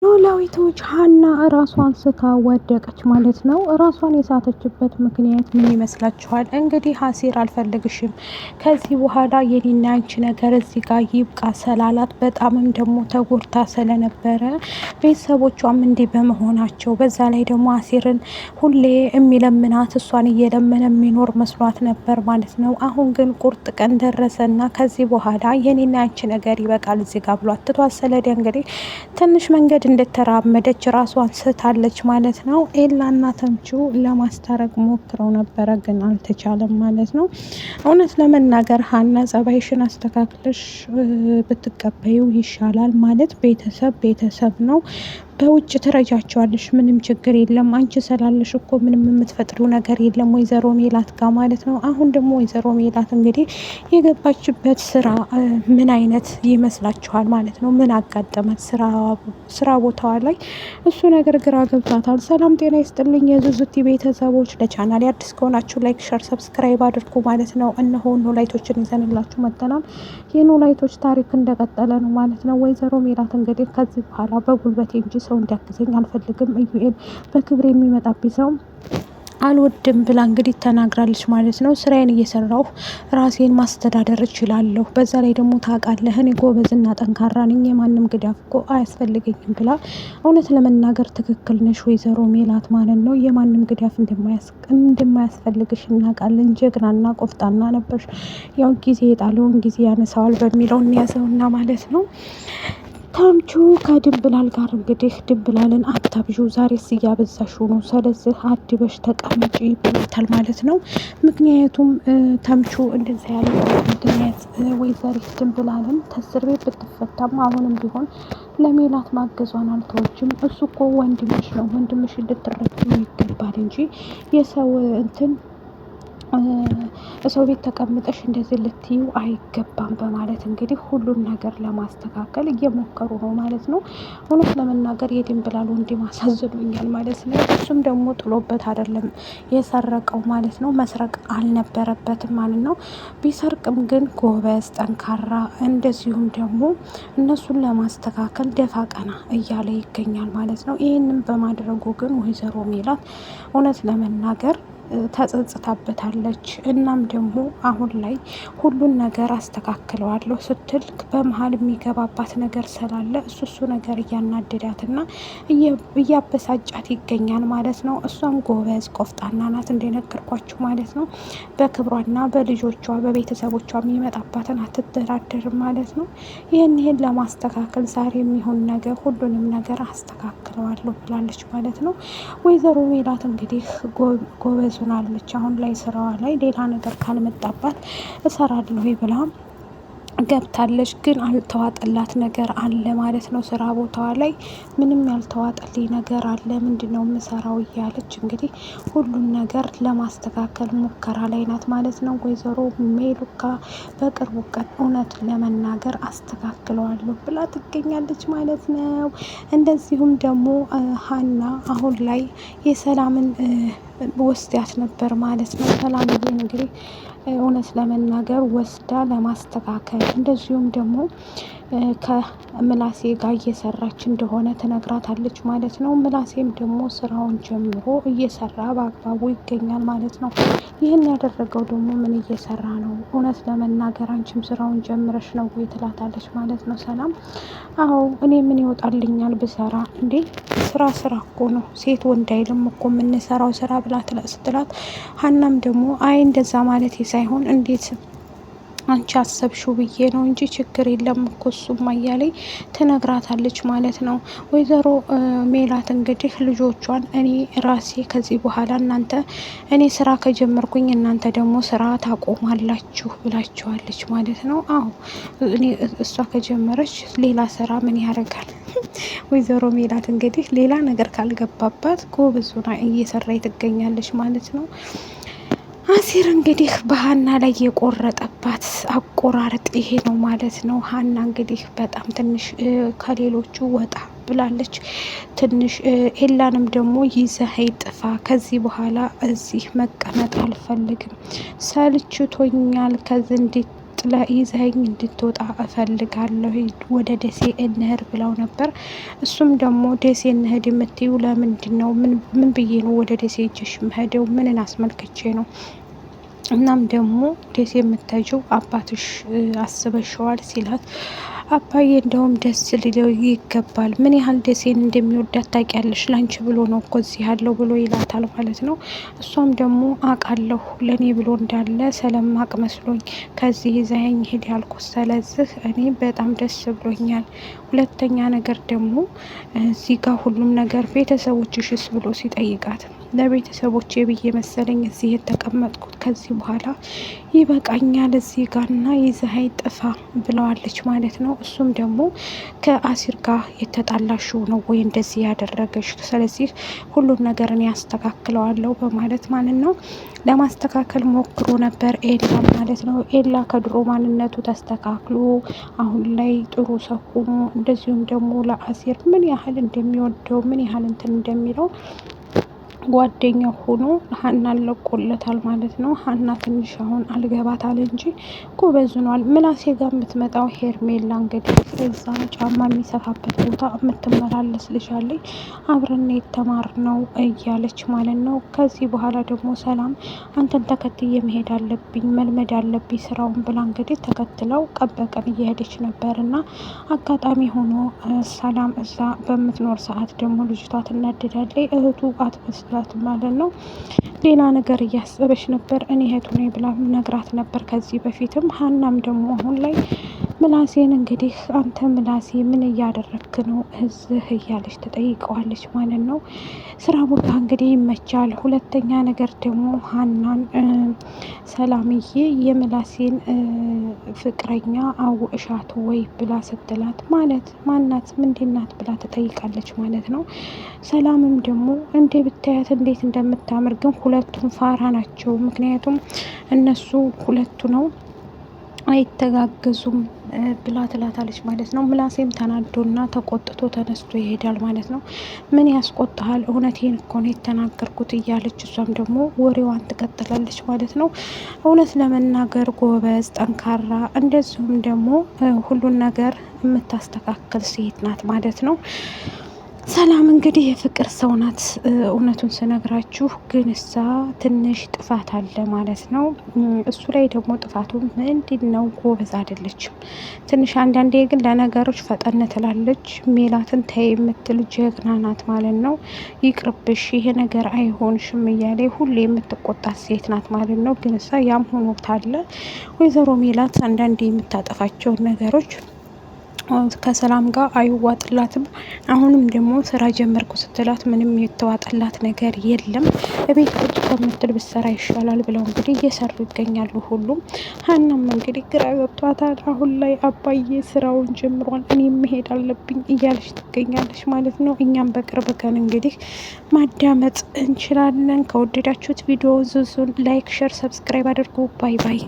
ኖላዊቶች ሀና ራሷን ስታ ወደቀች ማለት ነው። ራሷን የሳተችበት ምክንያት ምን ይመስላችኋል? እንግዲህ አሲር አልፈልግሽም፣ ከዚህ በኋላ የኔና አንቺ ነገር እዚህ ጋር ይብቃ ስላላት በጣምም ደግሞ ተጎድታ ስለነበረ ቤተሰቦቿም እንዲህ በመሆናቸው በዛ ላይ ደግሞ አሲርን ሁሌ የሚለምናት እሷን እየለመነ የሚኖር መስሏት ነበር ማለት ነው። አሁን ግን ቁርጥ ቀን ደረሰና ከዚህ በኋላ የኔና አንቺ ነገር ይበቃል እዚህ ጋር ብሏት ትቷት ስለደ እንግዲህ ትንሽ መንገድ እንደተራመደች ራሷን ስታለች ማለት ነው። ኤላና ተምቹ ለማስታረቅ ሞክረው ነበረ ግን አልተቻለም ማለት ነው። እውነት ለመናገር ሀና ጸባይሽን አስተካክለሽ ብትቀበዩ ይሻላል ማለት ቤተሰብ ነው። በውጭ ትረጃቸዋለሽ፣ ምንም ችግር የለም። አንቺ ስላለሽ እኮ ምንም የምትፈጥሪው ነገር የለም ወይዘሮ ሜላት ጋር ማለት ነው። አሁን ደግሞ ወይዘሮ ሜላት እንግዲህ የገባችበት ስራ ምን አይነት ይመስላችኋል ማለት ነው? ምን አጋጠማት ስራ ቦታዋ ላይ? እሱ ነገር ግራ ገብቷታል። ሰላም ጤና ይስጥልኝ የዙዙቲ ቤተሰቦች፣ ለቻናል አዲስ ከሆናችሁ ላይክ፣ ሸር፣ ሰብስክራይብ አድርጉ ማለት ነው። እነሆ ኖላይቶችን ይዘንላችሁ መጥተናል። የኖላይቶች ታሪክ እንደቀጠለ ነው ማለት ነው። ወይዘሮ ሜላት እንግዲህ ከዚህ በኋላ በጉልበቴ እንጂ ሰው እንዲያግዘኝ አልፈልግም፣ ኢዩኤል በክብር የሚመጣብኝ ሰው አልወድም ብላ እንግዲህ ተናግራለች ማለት ነው። ስራዬን እየሰራሁ ራሴን ማስተዳደር እችላለሁ። በዛ ላይ ደግሞ ታውቃለህ እኔ ጎበዝና ጠንካራ ነኝ፣ የማንም ግዳፍ እኮ አያስፈልገኝም ብላ እውነት ለመናገር ትክክል ነሽ ወይዘሮ ሜላት ማለት ነው። የማንም ግዳፍ እንደማያስፈልግሽ እናውቃለን። ጀግናና ቆፍጣና ነበርሽ። ያው ጊዜ የጣለውን ጊዜ ያነሳዋል በሚለው እንያዘውና ማለት ነው። ተምቹ ከድንብላል ጋር እንግዲህ ድንብላልን አታብዡ፣ ዛሬስ እያበዛሹ ነው፣ ስለዚህ አድበሽ ተቀመጪ ብሎታል ማለት ነው። ምክንያቱም ተምቹ እንደዛ ያለ ምክንያት ወይዘሪት ድንብላልን ከእስር ቤት ብትፈታም አሁንም ቢሆን ለሜላት ማገዟን አልተወችም። እሱ እኮ ወንድምሽ ነው፣ ወንድምሽ ልትረዱ ይገባል እንጂ የሰው እንትን ሰው ቤት ተቀምጠሽ እንደዚህ ልትዩ አይገባም በማለት እንግዲህ ሁሉን ነገር ለማስተካከል እየሞከሩ ነው ማለት ነው። እውነት ለመናገር የድንብላል ወንድም አሳዝኖኛል ማለት ነው። እሱም ደግሞ ጥሎበት አይደለም የሰረቀው ማለት ነው። መስረቅ አልነበረበትም ማለት ነው። ቢሰርቅም ግን ጎበዝ፣ ጠንካራ እንደዚሁም ደግሞ እነሱን ለማስተካከል ደፋ ቀና እያለ ይገኛል ማለት ነው። ይህንን በማድረጉ ግን ወይዘሮ ሜላት እውነት ለመናገር ተጸጽታበታለች። እናም ደግሞ አሁን ላይ ሁሉን ነገር አስተካክለዋለሁ ስትል በመሀል የሚገባባት ነገር ስላለ እሱ ነገር እያናደዳትና እያበሳጫት ይገኛል ማለት ነው። እሷም ጎበዝ ቆፍጣና ናት እንደነገርኳችሁ ማለት ነው። በክብሯና በልጆቿ በቤተሰቦቿ የሚመጣባትን አትደራደርም ማለት ነው። ይህን ለማስተካከል ዛሬ የሚሆን ነገር ሁሉንም ነገር አስተካክለዋለሁ ብላለች ማለት ነው። ወይዘሮ ሜላት እንግዲህ ጎበዝ ሆናለች። አሁን ላይ ስራዋ ላይ ሌላ ነገር ካልመጣባት እሰራለሁ ብላ ገብታለች። ግን አልተዋጠላት ነገር አለ ማለት ነው። ስራ ቦታዋ ላይ ምንም ያልተዋጠልኝ ነገር አለ፣ ምንድነው የምሰራው እያለች እንግዲህ ሁሉን ነገር ለማስተካከል ሙከራ ላይ ናት ማለት ነው። ወይዘሮ ሜሉካ በቅርቡ ቀን እውነት ለመናገር አስተካክለዋለሁ ብላ ትገኛለች ማለት ነው። እንደዚሁም ደግሞ ሀና አሁን ላይ የሰላምን ወስዳት ነበር ማለት ነው። ሰላምዬን እንግዲህ እውነት ለመናገር ወስዳ ለማስተካከል እንደዚሁም ደግሞ ከምላሴ ጋር እየሰራች እንደሆነ ትነግራታለች ማለት ነው። ምላሴም ደግሞ ስራውን ጀምሮ እየሰራ በአግባቡ ይገኛል ማለት ነው። ይህን ያደረገው ደግሞ ምን እየሰራ ነው? እውነት ለመናገር አንቺም ስራውን ጀምረሽ ነው ወይ ትላታለች ማለት ነው። ሰላም አዎ እኔ ምን ይወጣልኛል ብሰራ እንዴ? ስራ እኮ ነው፣ ሴት ወንድ አይልም እኮ የምንሰራው ስራ ብላ ስትላት፣ ሀናም ደግሞ አይ እንደዛ ማለት ሳይሆን እንዴት አንቺ አሰብሽው ብዬ ነው እንጂ ችግር የለም እኮ እሱም እያለኝ ትነግራታለች ማለት ነው። ወይዘሮ ሜላት እንግዲህ ልጆቿን እኔ ራሴ ከዚህ በኋላ እኔ ስራ ከጀመርኩኝ እናንተ ደግሞ ስራ ታቆማላችሁ ብላችኋለች ማለት ነው። አዎ እኔ እሷ ከጀመረች ሌላ ስራ ምን ያደርጋል? ወይዘሮ ሜላት እንግዲህ ሌላ ነገር ካልገባባት ጎበዙና እየሰራ ትገኛለች ማለት ነው። አሲር እንግዲህ በሀና ላይ የቆረጠባት አቆራረጥ ይሄ ነው ማለት ነው። ሀና እንግዲህ በጣም ትንሽ ከሌሎቹ ወጣ ብላለች። ትንሽ ኤላንም ደግሞ ይዘኸኝ ጥፋ፣ ከዚህ በኋላ እዚህ መቀመጥ አልፈልግም፣ ሰልችቶኛል፣ ከዚህ ይዘኸኝ እንድትወጣ እፈልጋለሁ፣ ወደ ደሴ እንሄድ ብለው ነበር። እሱም ደግሞ ደሴ እንሄድ የምትዩ ለምንድን ነው? ምን ብዬ ነው ወደ ደሴ እጅሽ መሄደው? ምንን አስመልክቼ ነው? እናም ደግሞ ደሴ የምትሄጂው አባትሽ አስበሽዋል ሲላት፣ አባዬ እንደውም ደስ ሊለው ይገባል። ምን ያህል ደሴን እንደሚወዳት ታውቂያለሽ? ላንቺ ብሎ ነው እኮ እዚህ ያለው ብሎ ይላታል ማለት ነው። እሷም ደግሞ አውቃለሁ ለእኔ ብሎ እንዳለ ስለማቅ መስሎኝ ከዚህ ይዘኸኝ ሂድ ያልኩት። ስለዚህ እኔ በጣም ደስ ብሎኛል። ሁለተኛ ነገር ደግሞ እዚህ ጋር ሁሉም ነገር ቤተሰቦችሽስ ብሎ ሲጠይቃት፣ ለቤተሰቦቼ ብዬ መሰለኝ እዚህ የተቀመጥኩት፣ ከዚህ በኋላ ይበቃኛል እዚህ ጋርና ይዘኸኝ ጥፋ ብለዋለች ማለት ነው። እሱም ደግሞ ከአሲር ጋር የተጣላሽው ነው ወይ እንደዚህ ያደረገሽ? ስለዚህ ሁሉን ነገርን ያስተካክለዋለሁ በማለት ማለት ነው ለማስተካከል ሞክሮ ነበር ኤላ ማለት ነው። ኤላ ከድሮ ማንነቱ ተስተካክሎ አሁን ላይ ጥሩ ሰው ሆኖ እንደዚሁም ደግሞ ለአሲር ምን ያህል እንደሚወደው ምን ያህል እንትን እንደሚለው ጓደኛ ሆኖ ሀናን ለቆለታል ማለት ነው። ሀና ትንሽ አሁን አልገባታል እንጂ ጎበዝ ሆኗል። ምላሴ ጋር የምትመጣው ሄርሜላ እንግዲህ እዛ ጫማ የሚሰፋበት ቦታ የምትመላለስ ልጃለች፣ አብረን የተማርነው እያለች ማለት ነው። ከዚህ በኋላ ደግሞ ሰላም አንተን ተከትዬ መሄድ አለብኝ መልመድ አለብኝ ስራውን ብላ እንግዲህ ተከትለው ቀን በቀን እየሄደች ነበር እና አጋጣሚ ሆኖ ሰላም እዛ በምትኖር ሰዓት ደግሞ ልጅቷ ትናደዳለች። እህቱ አትመስል ማለት ነው። ሌላ ነገር እያሰበች ነበር። እኔ እህቱ ነኝ ብላ ነግራት ነበር ከዚህ በፊትም። ሀናም ደግሞ አሁን ላይ ምላሴን እንግዲህ አንተ ምላሴ ምን እያደረግክ ነው እዚህ እያለች ተጠይቀዋለች ማለት ነው። ስራ ቦታ እንግዲህ ይመቻል። ሁለተኛ ነገር ደግሞ ሀናን ሰላምዬ የምላሴን ፍቅረኛ አውቅሻት ወይ ብላ ስትላት፣ ማለት ማናት ምንድናት ብላ ትጠይቃለች ማለት ነው። ሰላምም ደግሞ እንዴ ብታያት እንዴት እንደምታምር ግን ሁለቱም ፋራ ናቸው። ምክንያቱም እነሱ ሁለቱ ነው አይተጋገዙም ብላ ትላታለች ማለት ነው። ምላሴም ተናዶና ተቆጥቶ ተነስቶ ይሄዳል ማለት ነው። ምን ያስቆጣሃል? እውነቴን እኮ ነው የተናገርኩት እያለች እሷም ደግሞ ወሬዋን ትቀጥላለች ማለት ነው። እውነት ለመናገር ጎበዝ፣ ጠንካራ እንደዚሁም ደግሞ ሁሉን ነገር የምታስተካከል ሴት ናት ማለት ነው። ሰላም እንግዲህ የፍቅር ሰው ናት። እውነቱን ስነግራችሁ ግን እሳ ትንሽ ጥፋት አለ ማለት ነው። እሱ ላይ ደግሞ ጥፋቱ ምንድን ነው? ጎበዝ አይደለችም ትንሽ። አንዳንዴ ግን ለነገሮች ፈጠን ትላለች። ሜላትን ተይ የምትል ጀግና ናት ማለት ነው። ይቅርብሽ፣ ይሄ ነገር አይሆንሽም እያለ ሁሌ የምትቆጣት ሴት ናት ማለት ነው። ግን እሳ ያም ሆኖ ታለ ወይዘሮ ሜላት አንዳንዴ የምታጠፋቸውን ነገሮች ከሰላም ጋር አይዋጥላትም። አሁንም ደግሞ ስራ ጀመርኩ ስትላት ምንም የተዋጠላት ነገር የለም። እቤት ቁጭ ከምትል ብሰራ ይሻላል ብለው እንግዲህ እየሰሩ ይገኛሉ ሁሉም። ሀናም እንግዲህ ግራ ገብቷታል። አሁን ላይ አባዬ ስራውን ጀምሯል፣ እኔም መሄድ አለብኝ እያለች ትገኛለች ማለት ነው። እኛም በቅርብ ቀን እንግዲህ ማዳመጥ እንችላለን። ከወደዳችሁት ቪዲዮ ዙዙን ላይክ፣ ሸር፣ ሰብስክራይብ አድርጉ። ባይ ባይ።